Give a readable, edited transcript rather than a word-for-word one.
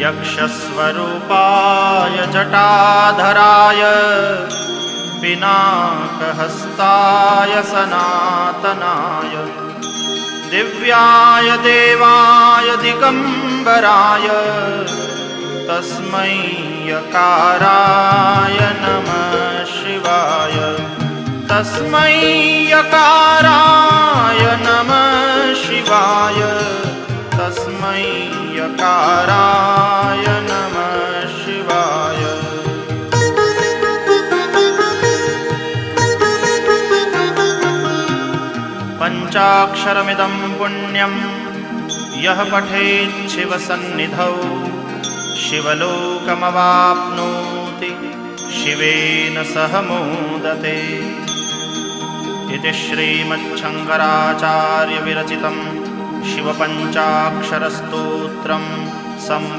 यक्षस्वरूपाय जटाधराय पिनाकहस्ताय सनातनाय दिव्याय देवाय दिगंबराय तस्मै यकाराय नमः शिवाय तस्मै यकाराय नमः शिवाय तस्मै यकाराय नमः शिवाय। पंचाक्षरमिदं पुण्यं यः पठेत् शिवसन्निधौ शिवलोकमवाप्नोति शिवेन सह मोदते। इति श्रीमच्छङ्कराचार्यविरचितं शिवपञ्चाक्षरस्तोत्रं